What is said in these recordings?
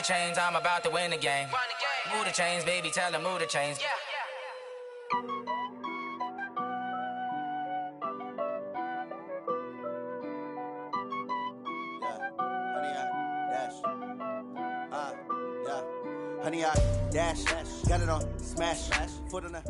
chains, I'm about to win the game. Move the chains, baby, tell them move the chains. Honey, I dash, got it on, smash, foot on the...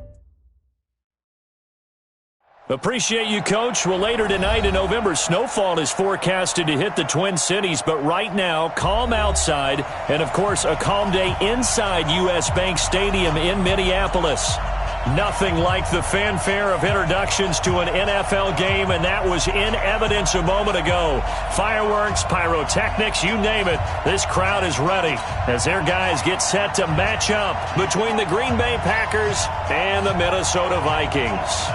Appreciate you, Coach. Well, later tonight in November, snowfall is forecasted to hit the Twin Cities, but right now, calm outside, and of course, a calm day inside U.S. Bank Stadium in Minneapolis. Nothing like the fanfare of introductions to an NFL game, and that was in evidence a moment ago. Fireworks, pyrotechnics, you name it. This crowd is ready as their guys get set to match up between the Green Bay Packers and the Minnesota Vikings.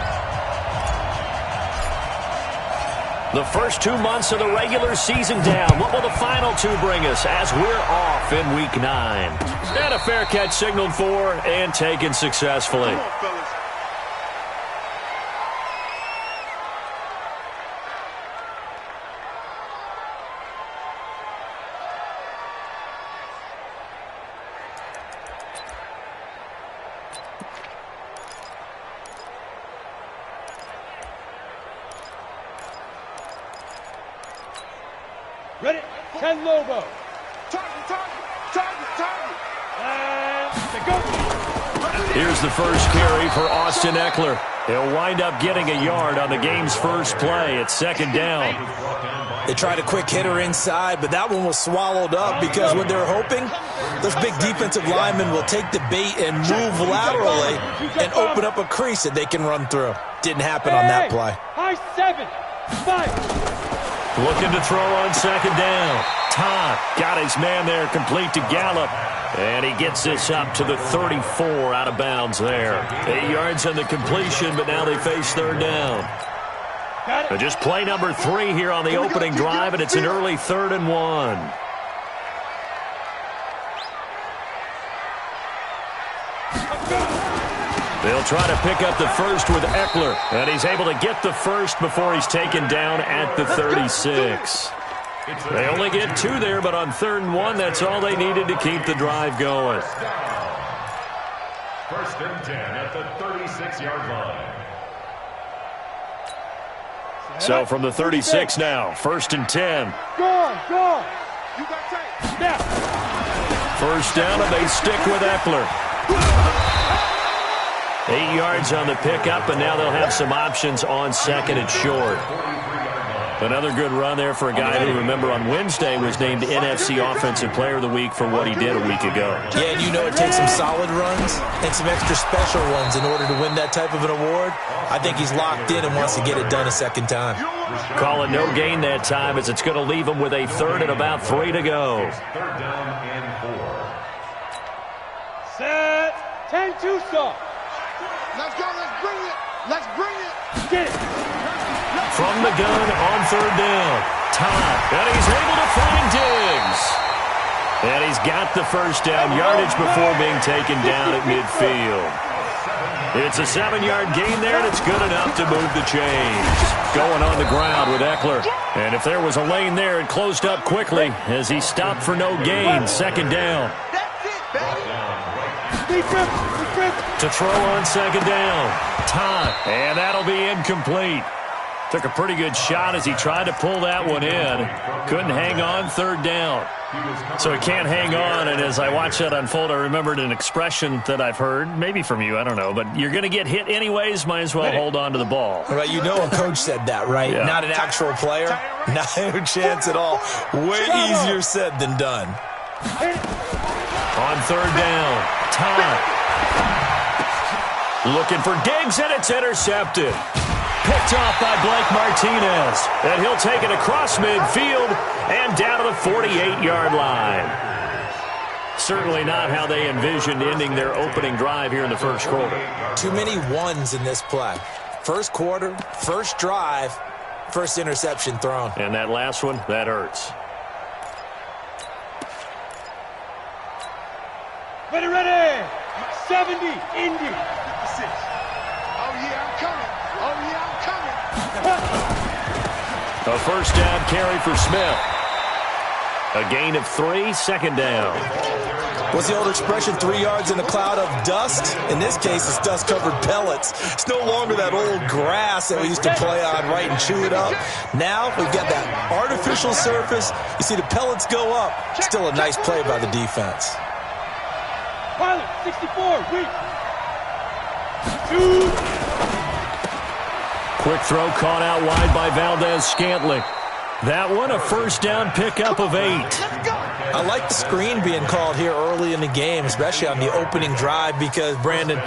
The first 2 months of the regular season down. What will the final two bring us as we're off in Week 9? And a fair catch signaled for and taken successfully. Come on, fellas. Ready? 10 Lobo. Target. And go. Here's the first carry for Austin Eckler. He'll wind up getting a yard on the game's first play. It's second down. They tried a quick hitter inside, but that one was swallowed up because what they're hoping, those big defensive linemen will take the bait and move laterally and open up a crease that they can run through. Didn't happen on that play. High 7, 5. Looking to throw on second down. Todd got his man there complete to Gallup. And he gets this up to the 34 out of bounds there. 8 yards on the completion, but now they face third down. Just play number 3 here on the opening drive, and it's an early 3rd and 1. They'll try to pick up the first with Eckler, and he's able to get the first before he's taken down at the 36. They only get 2 there, but on 3rd and 1, that's all they needed to keep the drive going. First and 10 at the 36-yard line. So from the 36 now, 1st and 10. Go. You got tape. Snap. First down, and they stick with Eckler. 8 yards on the pickup, and now they'll have some options on second and short. Another good run there for a guy who, remember, on Wednesday was named NFC Offensive Player of the Week for what he did a week ago. Yeah, and you know it takes some solid runs and some extra special ones in order to win that type of an award. I think he's locked in and wants to get it done a second time. Call it no gain that time as it's going to leave him with a 3rd and about 3 to go. 3rd down and 4. Set. 10-2 stop. Let's go. Let's bring it. Get it. From the gun on 3rd down. Todd, and he's able to find Diggs. And he's got the first down yardage before being taken down at midfield. It's a 7-yard gain there, and it's good enough to move the chains. Going on the ground with Eckler. And if there was a lane there, it closed up quickly as he stopped for no gain. 2nd down. To throw on 2nd down. Todd, and that'll be incomplete. Took a pretty good shot as he tried to pull that one in. Couldn't hang on, 3rd down. So he can't hang on, and as I watched that unfold, I remembered an expression that I've heard, maybe from you, I don't know, but you're going to get hit anyways, might as well hold on to the ball. Right, you know a coach said that, right? Yeah. Not an actual player. No chance at all. Way easier said than done. On 3rd down, Todd. Looking for Diggs, and it's intercepted. Picked off by Blake Martinez. And he'll take it across midfield and down to the 48-yard line. Certainly not how they envisioned ending their opening drive here in the first quarter. Too many ones in this play. First quarter, first drive, first interception thrown. And that last one, that hurts. Ready. 70, Indy. Oh, yeah, I'm coming. A first down carry for Smith. A gain of 3, second down. What's the old expression, 3 yards in a cloud of dust? In this case, it's dust-covered pellets. It's no longer that old grass that we used to play on, right, and chew it up. Now we've got that artificial surface. You see the pellets go up. Still a nice play by the defense. Pilot, 64, weak. 2. Quick throw caught out wide by Valdez-Scantling. That one, a first down pickup of 8. I like the screen being called here early in the game, especially on the opening drive, because, Brandon,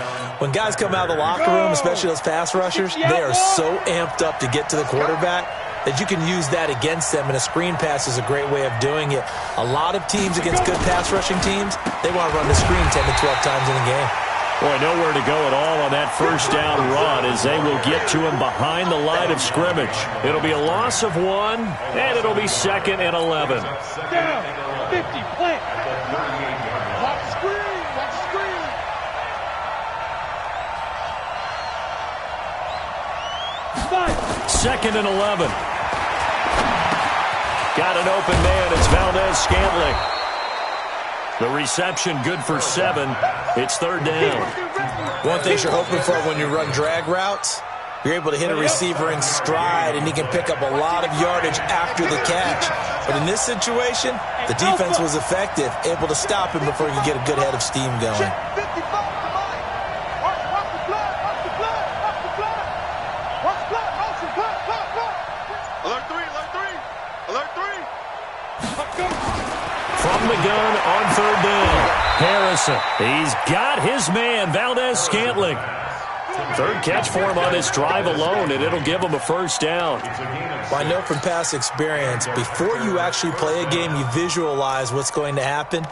when guys come out of the locker room, especially those pass rushers, they are so amped up to get to the quarterback that you can use that against them, and a screen pass is a great way of doing it. A lot of teams against good pass rushing teams, they want to run the screen 10 to 12 times in a game. Boy, nowhere to go at all on that first down run as they will get to him behind the line of scrimmage. It'll be a loss of 1, and it'll be 2nd and 11. Down, 50, plant. Watch the screen. Watch the screen. Five. 2nd and 11. Got an open man. It's Valdez-Scantling. The reception good for 7. It's 3rd down. One thing you're hoping for when you run drag routes, you're able to hit a receiver in stride, and he can pick up a lot of yardage after the catch. But in this situation, the defense was effective, able to stop him before he could get a good head of steam going. Alert 3, alert 3, alert 3. From the gun on 3rd down. Harrison, he's got his man, Valdez-Scantling. 3rd catch for him on this drive alone, and it'll give him a first down. Well, I know from past experience, before you actually play a game, you visualize what's going to happen.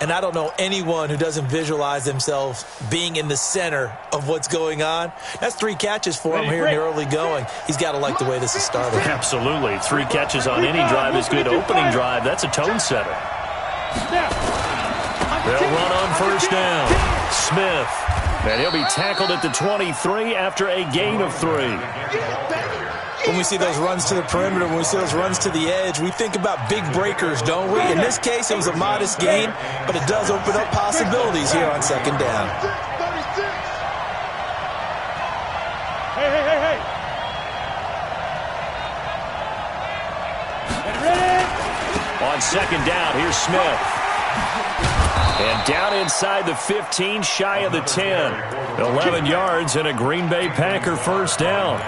And I don't know anyone who doesn't visualize themselves being in the center of what's going on. That's 3 catches for him here in the early going. He's got to like the way this is started. Absolutely. 3 catches on any drive is good. Opening drive, that's a tone setter. They'll run on first down. Smith. And he'll be tackled at the 23 after a gain of 3. When we see those runs to the perimeter, when we see those runs to the edge, we think about big breakers, don't we? In this case, it was a modest gain, but it does open up possibilities here on 2nd down. Hey. Get ready. On 2nd down, here's Smith. And down inside the 15, shy of the 10. 11 yards and a Green Bay Packer first down.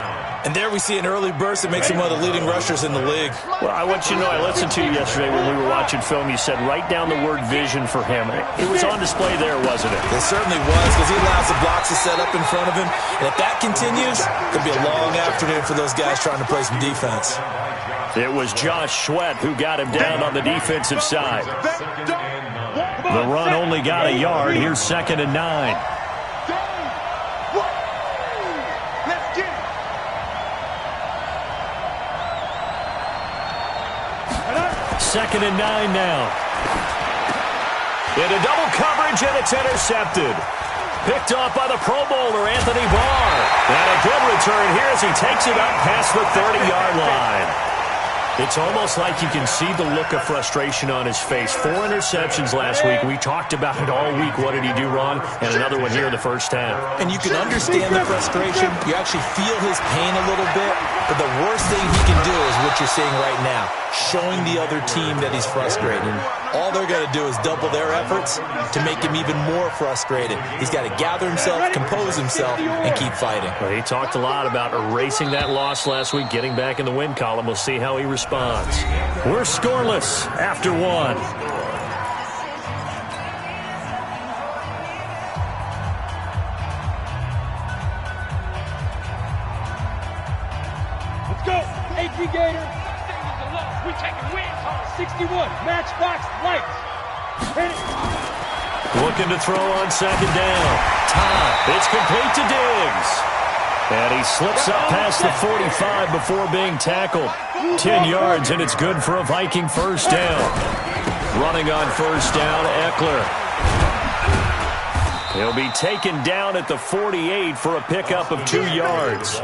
And there we see an early burst that makes him one of the leading rushers in the league. Well, I want you to know, I listened to you yesterday when we were watching film. You said write down the word vision for him. It was on display there, wasn't it? It certainly was, because he allows the blocks to set up in front of him. And if that continues, it could be a long afternoon for those guys trying to play some defense. It was Josh Sweat who got him down on the defensive side. The run only got a yard. Here's 2nd and 9. 2nd and 9 now. Into double coverage, and it's intercepted. Picked off by the Pro Bowler, Anthony Barr. And a good return here as he takes it up past the 30-yard line. It's almost like you can see the look of frustration on his face. 4 interceptions last week. We talked about it all week. What did he do wrong? And another one here in the first half. And you can understand the frustration. You actually feel his pain a little bit. But the worst thing he can do is what you're seeing right now, showing the other team that he's frustrated. All they're going to do is double their efforts to make him even more frustrated. He's got to gather himself, compose himself, and keep fighting. Well, he talked a lot about erasing that loss last week, getting back in the win column. We'll see how he responds. We're scoreless after 1. Gator. We taking wins on 61. Matchbox lights. Hit it. Looking to throw on 2nd down. Tom. It's complete to Diggs. And he slips up past the 45 before being tackled. 10 yards, and it's good for a Viking first down. Running on first down, Eckler. He'll be taken down at the 48 for a pickup of 2 yards.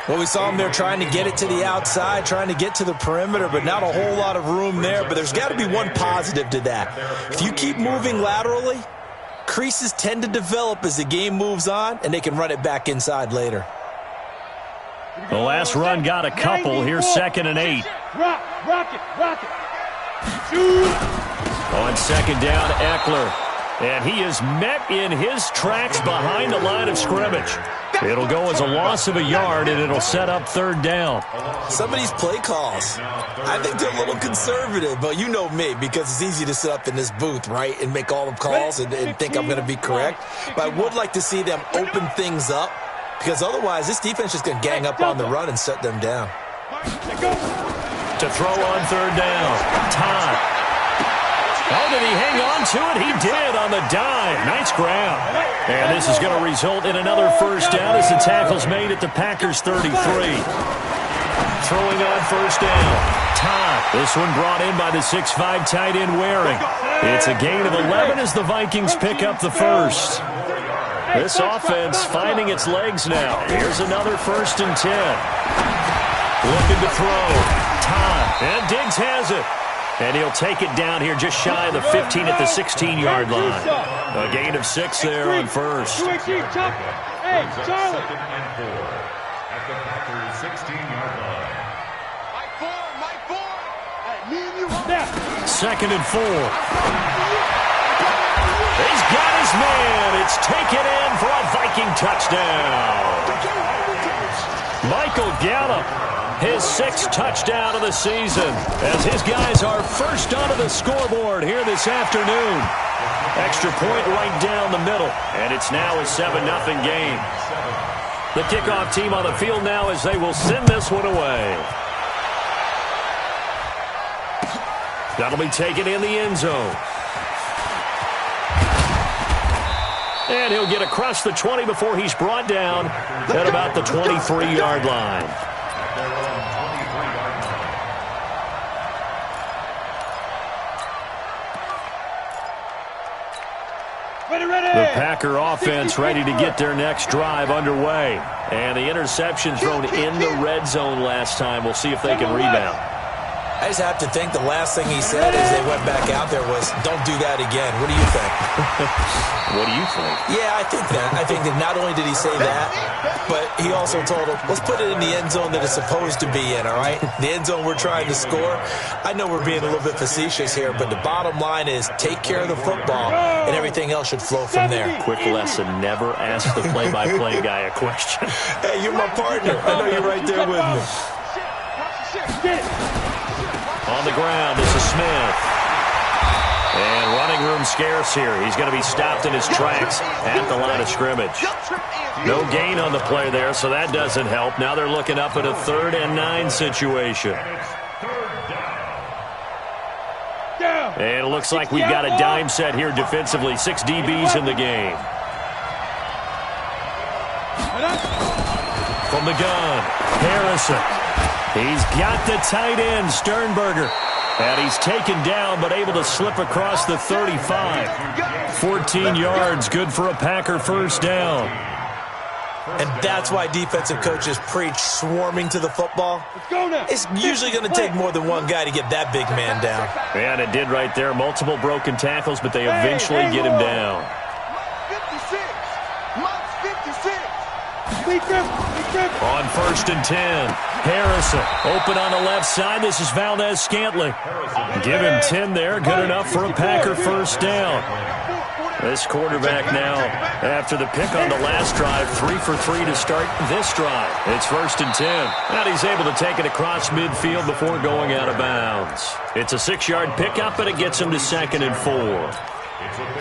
Well, we saw him there trying to get it to the outside, trying to get to the perimeter, but not a whole lot of room there. But there's got to be one positive to that. If you keep moving laterally, creases tend to develop as the game moves on, and they can run it back inside later. The last run got a couple. Here's 2nd and 8. Rock it. On 2nd down, Eckler. And he is met in his tracks behind the line of scrimmage. It'll go as a loss of a yard, and it'll set up 3rd down. Some of these play calls, I think they're a little conservative, but you know me, because it's easy to sit up in this booth, right, and make all the calls and think I'm going to be correct. But I would like to see them open things up, because otherwise this defense is going to gang up on the run and shut them down. To throw on 3rd down, Todd. Oh, did he hang on to it? He did on the dive. Nice grab. And this is going to result in another 1st down as the tackle's made at the Packers' 33. Throwing on 1st down. Todd. This one brought in by the 6'5" tight end Waring. It's a gain of 11 as the Vikings pick up the 1st. This offense finding its legs now. Here's another 1st and 10. Looking to throw. Todd. And Diggs has it. And he'll take it down here just shy of the 15 at the 16-yard line. A gain of 6 there on 1st. Hey, Charlie. 2nd and 4 at the Packers' 16-yard line. Mike Ford. Hey, me and you. 2nd and 4. He's got his man. It's taken in for a Viking touchdown. Michael Gallup. His 6th touchdown of the season as his guys are first onto the scoreboard here this afternoon. Extra point right down the middle, and it's now a 7-0 game. The kickoff team on the field now as they will send this one away. That'll be taken in the end zone. And he'll get across the 20 before he's brought down at about the 23-yard line. The Packer offense ready to get their next drive underway. And the interception thrown in the red zone last time. We'll see if they can rebound. I just have to think the last thing he said as they went back out there was, don't do that again. What do you think? What do you think? Yeah, I think that. I think that not only did he say that, but he also told them, let's put it in the end zone that it's supposed to be in, all right? The end zone we're trying to score. I know we're being a little bit facetious here, but the bottom line is take care of the football, and everything else should flow from there. Quick lesson, never ask the play-by-play guy a question. Hey, you're my partner. I know you're right there with me. On the ground, this is Smith. And running room scarce here. He's going to be stopped in his tracks at the line of scrimmage. No gain on the play there, so that doesn't help. Now they're looking up at a 3rd and 9 situation. And it looks like we've got a dime set here defensively. 6 DBs in the game. From the gun, Harrison. He's got the tight end, Sternberger. And he's taken down, but able to slip across the 35. 14 yards, good for a Packer 1st down. And that's why defensive coaches preach swarming to the football. It's usually going to take more than one guy to get that big man down. And it did right there. Multiple broken tackles, but they eventually get him down. 56. On 1st and 10, Harrison open on the left side. This is Valdez-Scantling. Give him 10 there. Good enough for a Packer 1st down. This quarterback now, after the pick on the last drive, 3 for 3 to start this drive. It's 1st and 10. And he's able to take it across midfield before going out of bounds. It's a 6-yard pickup, and it gets him to 2nd and 4.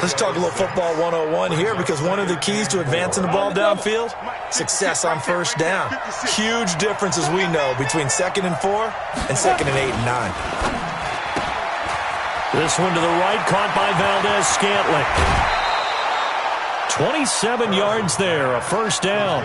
Let's talk a little football 101 here, because one of the keys to advancing the ball downfield, success on 1st down. Huge difference, as we know, between 2nd and 4 and 2nd and 8 and 9. This one to the right, caught by Valdez-Scantling. 27 yards there, a 1st down.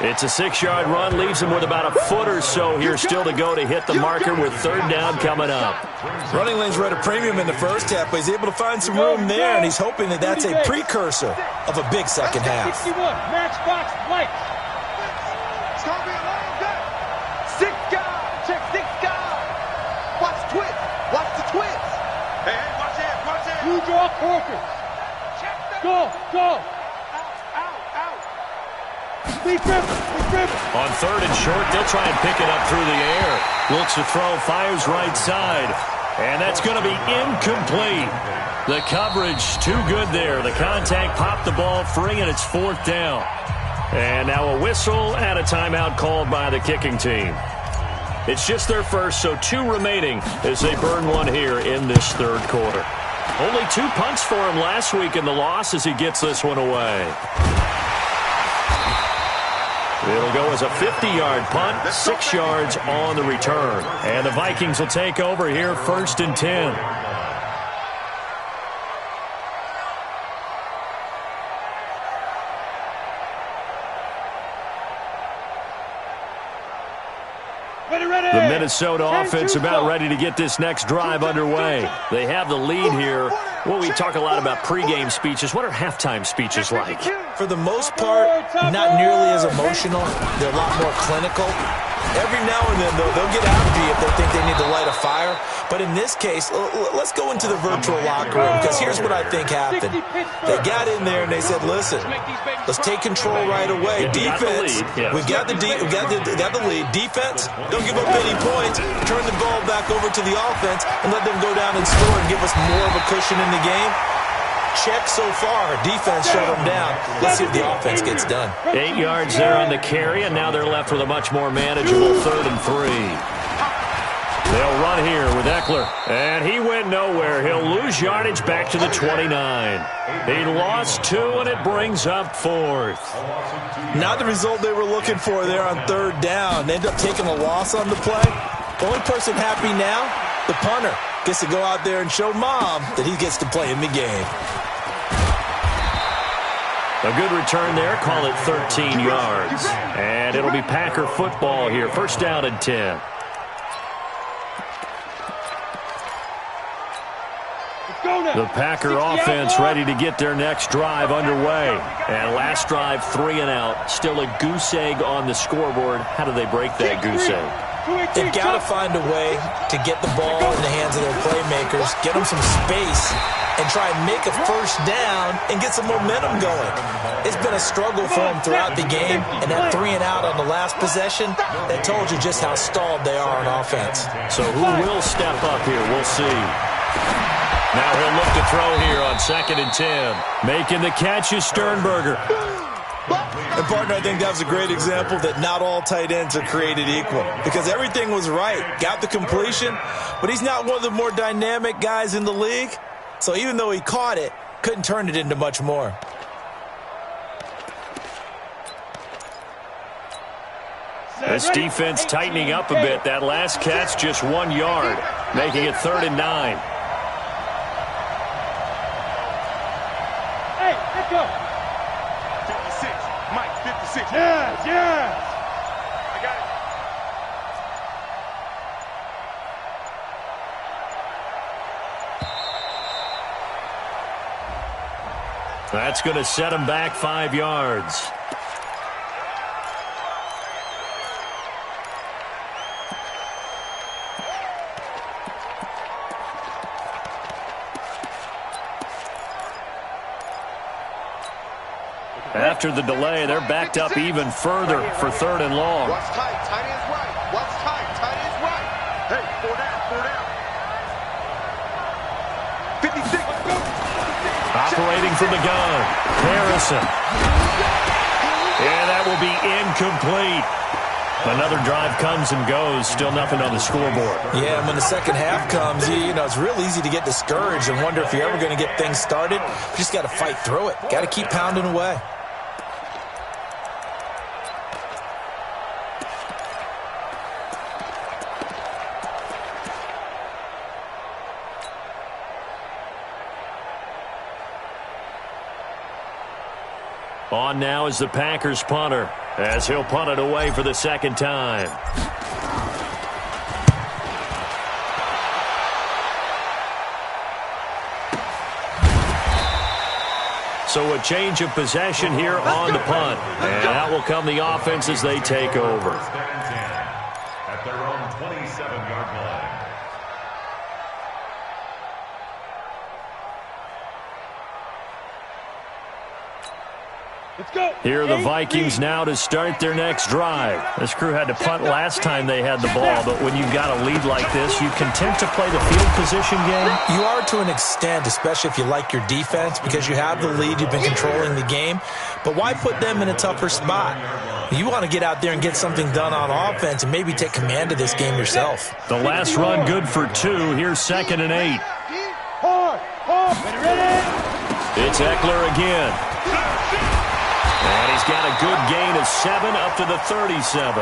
It's a 6-yard run, leaves him with about a foot or so here still to go to hit the marker with third down coming up. Running lanes were at a premium in the first half, but he's able to find some room there, and he's hoping that that's a precursor of a big second half. 61, matchbox light. It's going to be a long day. 6 guys. Check 6 guys. Watch twist. Watch the twist. Hey, watch it. Watch it. You draw corkers. Go, go. Be driven. On third and short, they'll try and pick it up through the air. Looks to throw, fires right side. And that's going to be incomplete. The coverage too good there. The contact popped the ball free, and it's fourth down. And now a whistle and a timeout called by the kicking team. It's just their first, so 2 remaining as they burn one here in this third quarter. Only 2 punts for him last week in the loss as he gets this one away. It'll go as a 50-yard punt, 6 yards on the return. And the Vikings will take over here, 1st and 10. The Minnesota offense about ready to get this next drive underway. They have the lead here. Well, we talk a lot about pregame speeches. What are halftime speeches like? For the most part, not nearly as emotional. They're a lot more clinical. Every now and then, though, they'll get after you if they think they need to light a fire. But in this case, let's go into the virtual locker room, because here's what I think happened. They got in there and they said, listen, let's take control right away. Defense, we got the lead. Defense, don't give up any points. Turn the ball back over to the offense and let them go down and score and give us more of a cushion in the game. Check so far. Defense shut them down. Let's see if the offense gets done. 8 yards there on the carry, and now they're left with a much more manageable 3rd and 3. They'll run here with Eckler, and he went nowhere. He'll lose yardage back to the 29. He lost 2, and it brings up 4th. Not the result they were looking for there on 3rd down. They end up taking a loss on the play. The only person happy now, the punter, gets to go out there and show Mom that he gets to play in the game. A good return there. Call it 13 yards. And it'll be Packer football here. 1st down and 10. The Packer offense ready to get their next drive underway. And last drive, 3 and out. Still a goose egg on the scoreboard. How do they break that goose egg? They've got to find a way to get the ball in the hands of their playmakers, get them some space, and try and make a 1st down and get some momentum going. It's been a struggle for them throughout the game, and that 3 and out on the last possession, that told you just how stalled they are on offense. So who will step up here? We'll see. Now he'll look to throw here on 2nd and 10. Making the catch is Sternberger. And, partner, I think that was a great example that not all tight ends are created equal, because everything was right. Got the completion, but he's not one of the more dynamic guys in the league. So even though he caught it, couldn't turn it into much more. This defense tightening up a bit. That last catch just 1 yard, making it 3rd and 9. Hey, let's go. 56. Mike, 56. Yes, yes. I got it. That's going to set him back 5 yards. After the delay, they're backed up even further for 3rd and long. Watch tight. Tight end's right. Watch tight. Tight end's right. Hey, 4 down. 4 down. 56. Operating from the gun, Harrison. And that will be incomplete. Another drive comes and goes. Still nothing on the scoreboard. Yeah, and when the second half comes, you know, it's real easy to get discouraged and wonder if you're ever going to get things started. You just got to fight through it. Got to keep pounding away. On now is the Packers punter. as he'll punt it away for the second time. So a change of possession here on the punt. And out will come the offense as they take over. At their own 27-yard line. Let's go. Here are the Vikings now to start their next drive. This crew had to punt last time they had the ball, but when you've got a lead like this, you content to play the field position game? You are to an extent, especially if you like your defense, because you have the lead, you've been controlling the game. But why put them in a tougher spot? You want to get out there and get something done on offense and maybe take command of this game yourself. The last run good for 2. Here's 2nd and 8. Hard. Ready. It's Eckler again. And he's got a good gain of 7 up to the 37.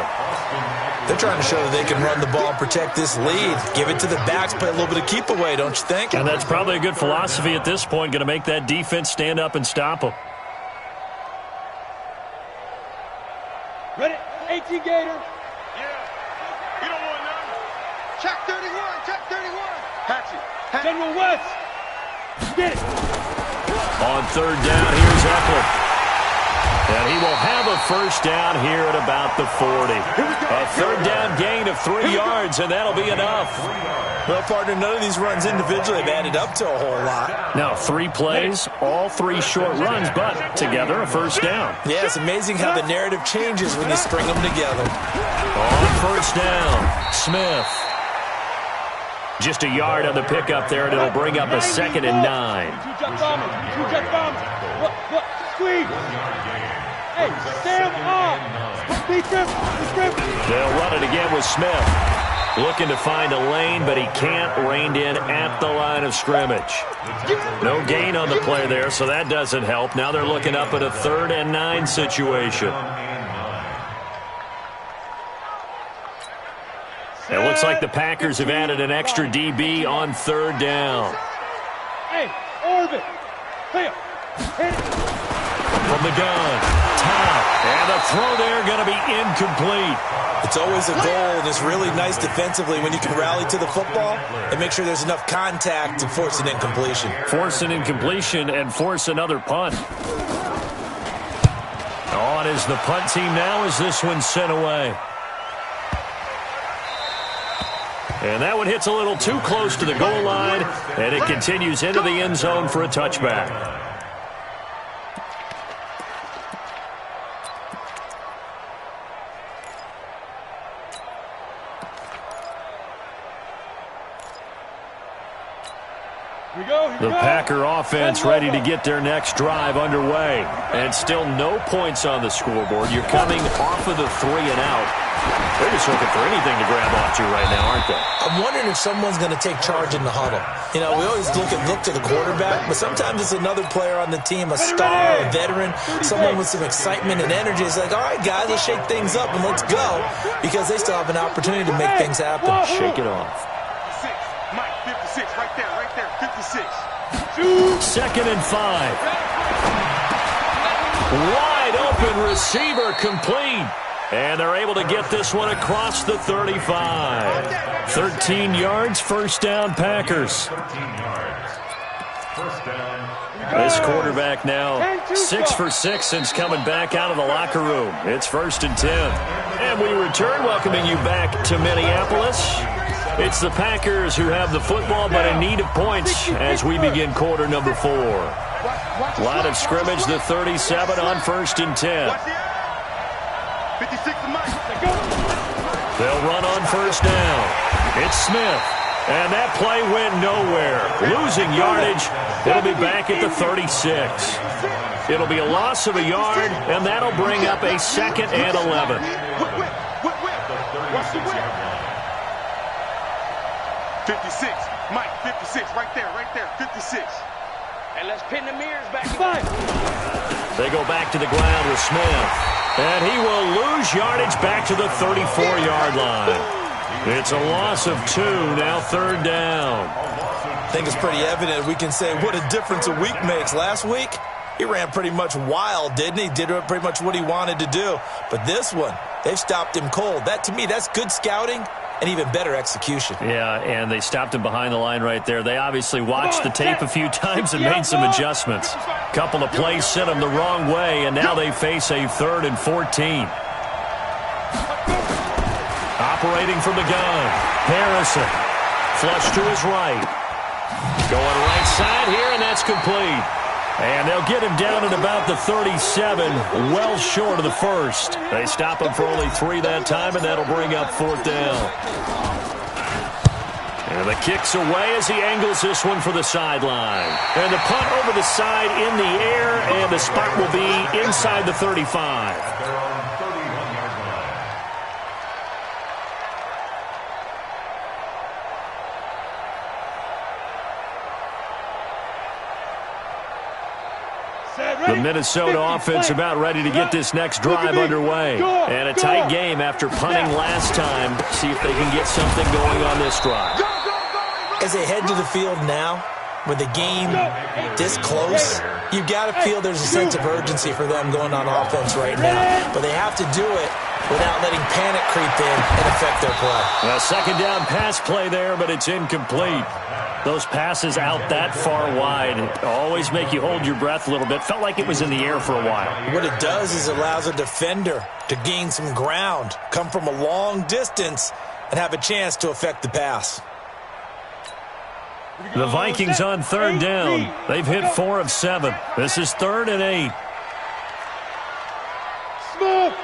They're trying to show that they can run the ball and protect this lead. Give it to the backs, play a little bit of keep away, don't you think? And that's probably a good philosophy at this point, going to make that defense stand up and stop them. Ready. 18 Gator. Yeah. You don't want none. Check 31. Check 31. Hatchet. General West. Get it. On 3rd down, here's Eckler. And he will have a first down here at about the 40. A 3rd down gain of 3 yards, and that'll be enough. Well, partner, none of these runs individually have added up to a whole lot. Now, 3 plays, all 3 short runs, but together a first down. Yeah, it's amazing how the narrative changes when you string them together. On 1st down, Smith. Just a yard on the pickup there, and it'll bring up a 2nd and 9. Two-jet bombers. Two-jet bombers. What? Squeeze. Hey, stand off. Be trip. They'll run it again with Smith. Looking to find a lane, but he can't. Reined in at the line of scrimmage. No gain on the play there, so that doesn't help. Now they're looking up at a 3rd and 9 situation. It looks like the Packers have added an extra DB on 3rd down. Hey, orbit. Hit it. From the gun, top, and the throw there going to be incomplete. It's always a goal, and it's really nice defensively when you can rally to the football and make sure there's enough contact to force an incompletion. Force an incompletion and force another punt. On is the punt team now as this one's sent away. And that one hits a little too close to the goal line, and it continues into the end zone for a touchback. The Packer offense ready to get their next drive underway. And still no points on the scoreboard. You're coming off of the 3 and out. They're just looking for anything to grab onto right now, aren't they? I'm wondering if someone's going to take charge in the huddle. You know, we always look to the quarterback, but sometimes it's another player on the team, a star, a veteran, someone with some excitement and energy. It's like, all right, guys, let's shake things up and let's go, because they still have an opportunity to make things happen. Shake it off. 56. Mike, 56. Right there. 56. 2nd and 5. Wide open receiver complete. And they're able to get this one across the 35. 13 yards, first down, Packers. 13 yards. First down. This quarterback now 6 for 6 since coming back out of the locker room. It's 1st and 10. And we return, welcoming you back to Minneapolis. It's the Packers who have the football, but in need of points as we begin quarter number 4. Line of scrimmage, the 37 on 1st and 10. 56 Mike. They'll run on 1st down. It's Smith. And that play went nowhere. Losing yardage. It'll be back at the 36. It'll be a loss of a yard, and that'll bring up a 2nd and 11. Watch the whip. 56. Mike, 56. Right there. 56. And let's pin the mirrors back. They go back to the ground with Smith. And he will lose yardage back to the 34-yard line. It's a loss of 2, now 3rd down. I think it's pretty evident we can say what a difference a week makes. Last week, he ran pretty much wild, didn't he? Did pretty much what he wanted to do. But this one, they've stopped him cold. That, to me, that's good scouting and even better execution. Yeah, and they stopped him behind the line right there. They obviously watched the tape a few times and made some adjustments. Couple of plays sent them the wrong way, and now they face a 3rd and 14. Operating from the gun, Harrison. Flush to his right. Going right side here, and that's complete. And they'll get him down at about the 37, well short of the first. They stop him for only 3 that time, and that'll bring up 4th down. And the kick's away as he angles this one for the sideline. And the punt over the side in the air, and the spot will be inside the 35. The Minnesota offense about ready to get this next drive underway. And a tight game after punting last time. See if they can get something going on this drive. As they head to the field now, with the game this close, you've got to feel there's a sense of urgency for them going on offense right now. But they have to do it without letting panic creep in and affect their play. A 2nd down pass play there, but it's incomplete. Those passes out that far wide always make you hold your breath a little bit. Felt like it was in the air for a while. What it does is it allows a defender to gain some ground, come from a long distance, and have a chance to affect the pass. The Vikings on 3rd down. They've hit 4 of 7. This is 3rd and 8. Smoke!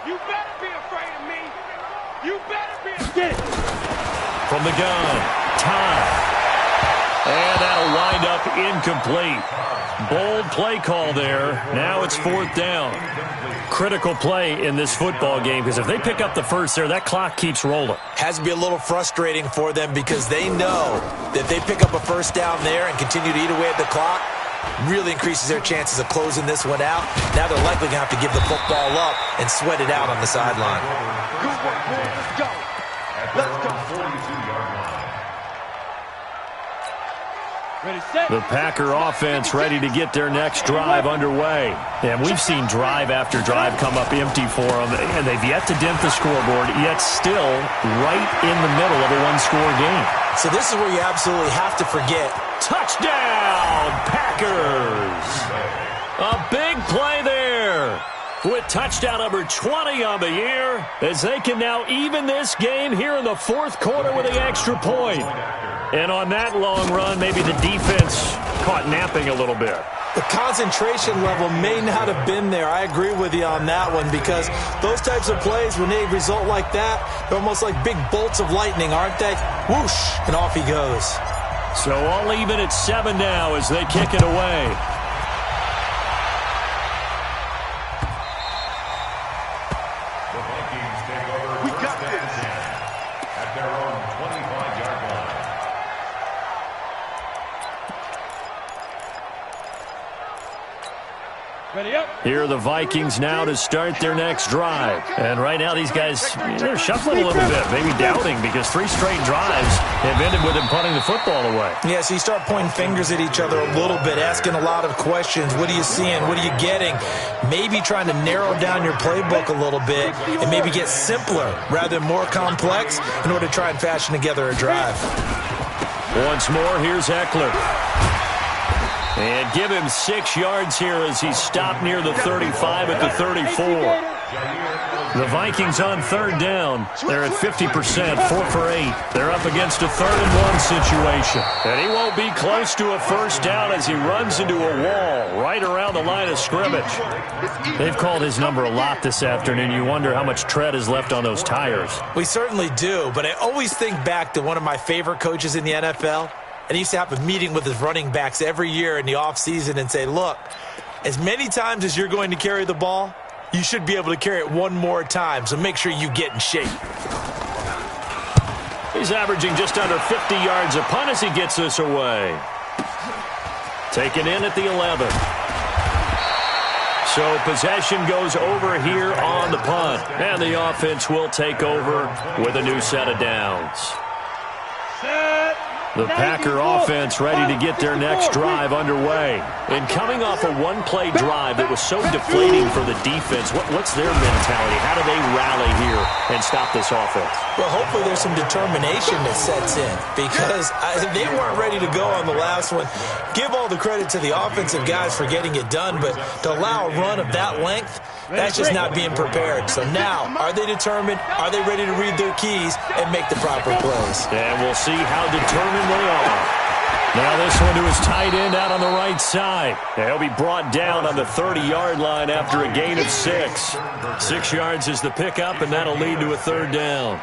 You better be afraid of me. You better be scared. From the gun, time. And that'll wind up incomplete. Bold play call there. Now it's 4th down. Critical play in this football game, because if they pick up the first there, that clock keeps rolling. Has to be a little frustrating for them because they know that if they pick up a first down there and continue to eat away at the clock, really increases their chances of closing this one out. Now they're likely going to have to give the football up and sweat it out on the sideline. Good work, boys. Let's go. Let's go. Ready, set. The Packer offense ready to get their next drive underway. And we've seen drive after drive come up empty for them, and they've yet to dent the scoreboard, yet still right in the middle of a one-score game. So this is where you absolutely have to forget. Touchdown, Packers! A big play there with touchdown number 20 on the year, as they can now even this game here in the 4th quarter with an extra point. And on that long run, maybe the defense caught napping a little bit. The concentration level may not have been there. I agree with you on that one, because those types of plays, when they result like that, they're almost like big bolts of lightning, aren't they? Whoosh, and off he goes. So all even at 7 now as they kick it away. The Vikings take over. We got this. At their own 25-yard line. Ready up. Here are the Vikings now to start their next drive. And right now these guys, they're shuffling a little bit, maybe doubting, because 3 straight drives have ended with them punting the football away. Yeah, so you start pointing fingers at each other a little bit, asking a lot of questions. What are you seeing? What are you getting? Maybe trying to narrow down your playbook a little bit and maybe get simpler rather than more complex in order to try and fashion together a drive. Once more, here's Eckler. And give him 6 yards here as he's stopped near the 35 at the 34. The Vikings on 3rd down. They're at 50%, 4 for 8. They're up against a 3rd and 1 situation. And he won't be close to a first down as he runs into a wall right around the line of scrimmage. They've called his number a lot this afternoon. You wonder how much tread is left on those tires. We certainly do, but I always think back to one of my favorite coaches in the NFL. And he used to have a meeting with his running backs every year in the offseason and say, look, as many times as you're going to carry the ball, you should be able to carry it one more time, so make sure you get in shape. He's averaging just under 50 yards a punt as he gets this away. Taken in at the 11. So possession goes over here on the punt, and the offense will take over with a new set of downs. Set. The Packer offense ready to get their next drive underway. And coming off a one-play drive that was so deflating for the defense, what's their mentality? How do they rally here and stop this offense? Well, hopefully there's some determination that sets in because they weren't ready to go on the last one. Give all the credit to the offensive guys for getting it done, but to allow a run of that length, that's just not being prepared. So now, are they determined? Are they ready to read their keys and make the proper plays? And we'll see how determined they are. Now this one to his tight end out on the right side. He'll be brought down on the 30-yard line after a gain of 6. 6 yards is the pickup, and that'll lead to a third down.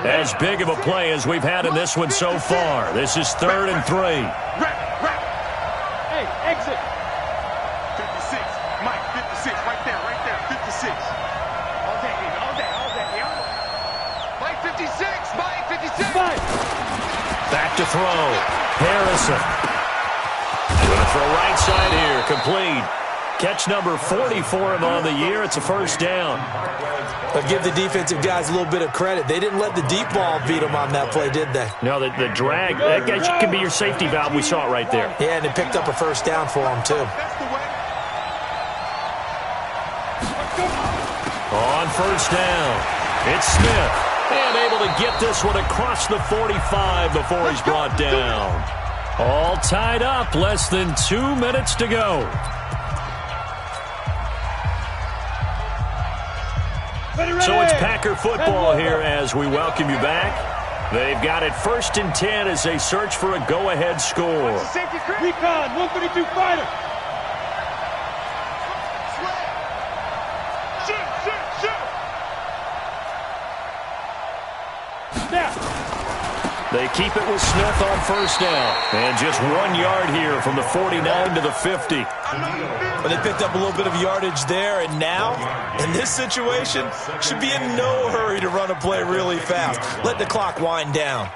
As big of a play as we've had in this one so far. This is 3rd and 3. Hey, exit. 56. Mike, 56. Right there. 56. All day. Mike, 56. Mike, 56. Back to throw. Harrison. Going to throw right side here. Complete. Catch number 40 for him on the year. It's a first down. But give the defensive guys a little bit of credit. They didn't let the deep ball beat them on that play, did they? No, the drag, that can be your safety valve. We saw it right there. Yeah, and they picked up a first down for them, too. On first down, it's Smith. And able to get this one across the 45 before he's brought down. All tied up, less than 2 minutes to go. So it's Packer football here as we welcome you back. They've got it 1st and 10 as they search for a go-ahead score. Recon, 132 fighter. They keep it with Smith on first down. And just 1 yard here from the 49 to the 50. But they picked up a little bit of yardage there, and now, in this situation, should be in no hurry to run a play really fast. Let the clock wind down.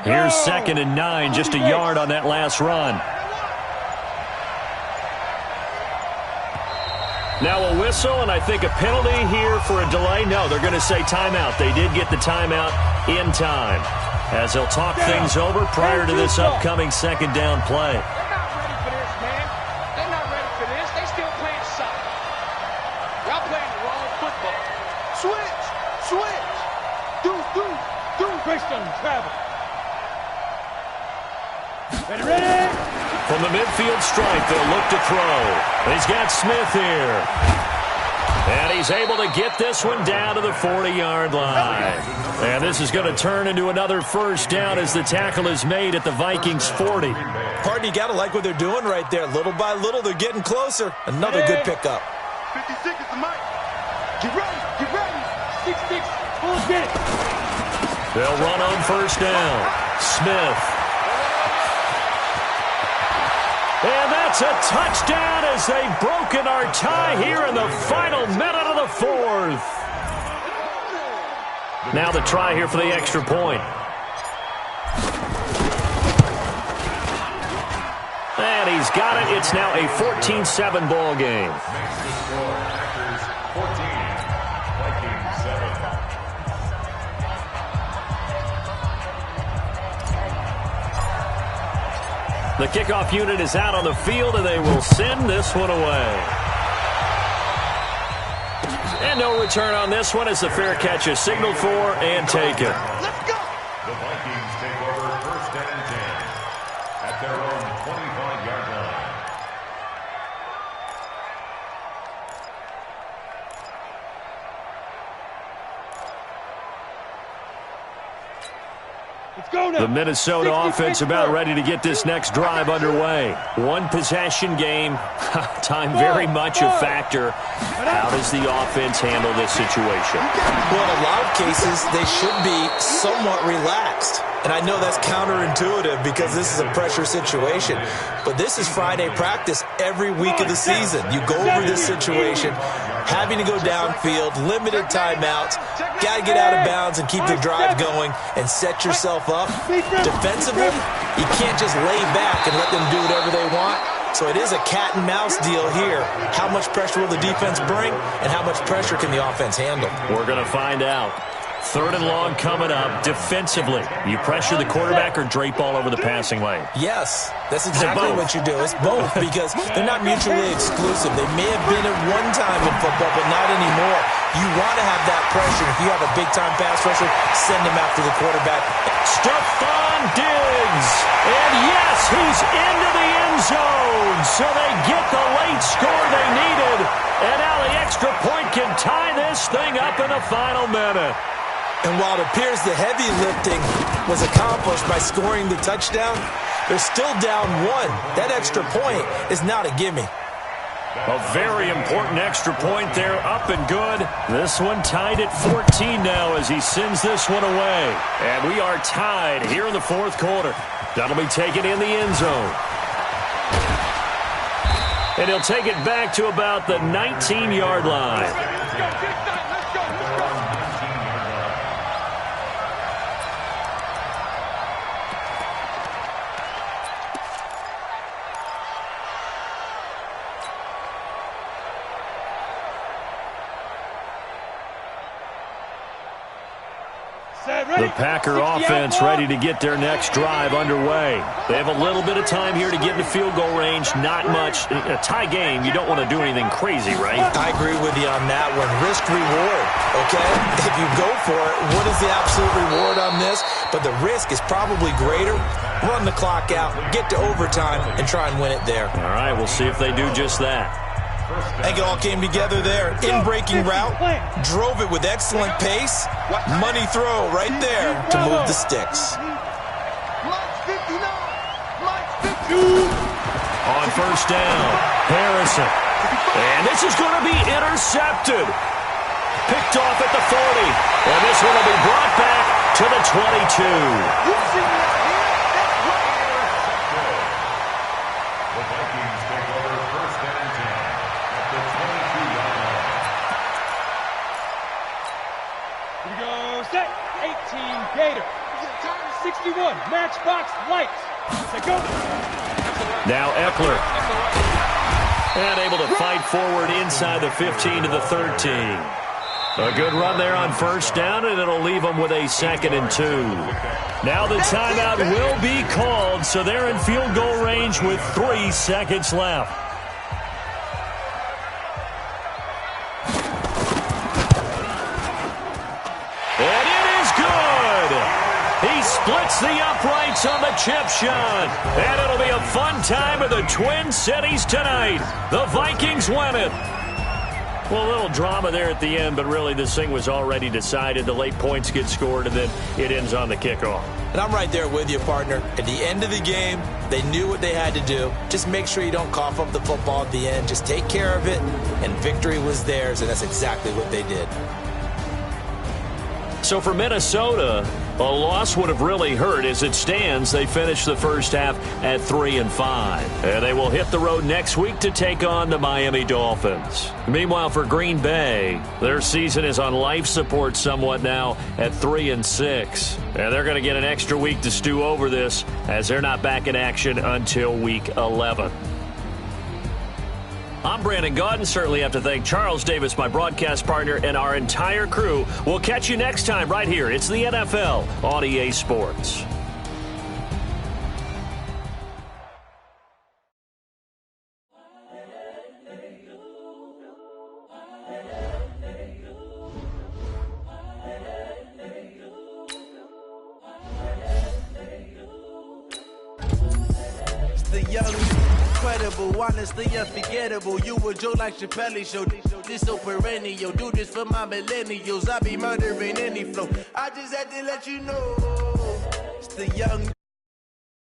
Here's 2nd and 9, just a yard on that last run. Now a whistle, and I think a penalty here for a delay. No, they're going to say timeout. They did get the timeout in time, as they'll talk things over prior to this upcoming 2nd down play. They're not ready for this, man. They're not ready for this. They still playing soccer. Y'all playing the wrong football. Switch. Do. Christian, travel. Ready. From the midfield stripe, they'll look to throw. He's got Smith here. And he's able to get this one down to the 40-yard line. And this is going to turn into another first down as the tackle is made at the Vikings 40. Pardon, you got to like what they're doing right there. Little by little, they're getting closer. Another good pickup. 56 is the mic. Get ready. 6-6. Full get it. They'll run on first down. Smith. And that's a touchdown as they've broken our tie here in the final minute of the 4th. Now the try here for the extra point. And he's got it. It's now a 14-7 ball game. The kickoff unit is out on the field, and they will send this one away. And no return on this one as the fair catch is signaled for and taken. Let's go. The Vikings take over 1st and 10 at their own 25-yard line. Let's go now. The Minnesota offense about ready to get this next drive underway. One possession game. Time very much a factor. How does the offense handle this situation? Well, in a lot of cases, they should be somewhat relaxed. And I know that's counterintuitive because this is a pressure situation. But this is Friday practice every week of the season. You go over this situation, having to go downfield, limited timeouts, got to get out of bounds and keep the drive going and set yourself up. Defensively, you can't just lay back and let them do whatever they want. So it is a cat and mouse deal here. How much pressure will the defense bring, and how much pressure can the offense handle? We're going to find out. 3rd and long coming up. Defensively, you pressure the quarterback or drape all over the passing lane? Yes, that's exactly what you do. It's both, because they're not mutually exclusive. They may have been at one time in football, but not anymore. You want to have that pressure. If you have a big-time pass rusher, send him after the quarterback. Stephon Diggs. And yes, he's into the end zone. So they get the late score they needed. And now the extra point can tie this thing up in the final minute. And while it appears the heavy lifting was accomplished by scoring the touchdown, they're still down 1. That extra point is not a gimme. A very important extra point there, up and good. This one tied at 14 now as he sends this one away. And we are tied here in the 4th quarter. That'll be taken in the end zone. And he'll take it back to about the 19-yard line. The Packer offense ready to get their next drive underway. They have a little bit of time here to get into field goal range. Not much. A tie game, you don't want to do anything crazy, right? I agree with you on that one. Risk-reward, okay? If you go for it, what is the absolute reward on this? But the risk is probably greater. Run the clock out, get to overtime, and try and win it there. All right, we'll see if they do just that. I think it all came together there. In-breaking route, drove it with excellent pace. Money throw right there to move the sticks. On 1st down, Harrison. And this is going to be intercepted. Picked off at the 40. And this one will be brought back to the 22. Set, 18 Gator. 61, matchbox lights. Set, go. Now Eckler. And able to fight forward inside the 15 to the 13. A good run there on 1st down, and it'll leave them with a 2nd and 2. Now the timeout will be called, so they're in field goal range with 3 seconds left. Splits the uprights on the chip shot. And it'll be a fun time at the Twin Cities tonight. The Vikings win it. Well, a little drama there at the end, but really this thing was already decided. The late points get scored, and then it ends on the kickoff. And I'm right there with you, partner. At the end of the game, they knew what they had to do. Just make sure you don't cough up the football at the end. Just take care of it, and victory was theirs, and that's exactly what they did. So for Minnesota, a loss would have really hurt. As it stands, they finished the 1st half at 3-5. And they will hit the road next week to take on the Miami Dolphins. Meanwhile, for Green Bay, their season is on life support somewhat now at 3-6. And they're going to get an extra week to stew over this, as they're not back in action until week 11. I'm Brandon Gaudin. Certainly have to thank Charles Davis, my broadcast partner, and our entire crew. We'll catch you next time right here. It's the NFL on EA Sports. The young, incredible, honestly unforgettable. You a joke like Chappelle Show. This so perennial. Do this for my millennials. I be murdering any flow. I just had to let you know. It's the young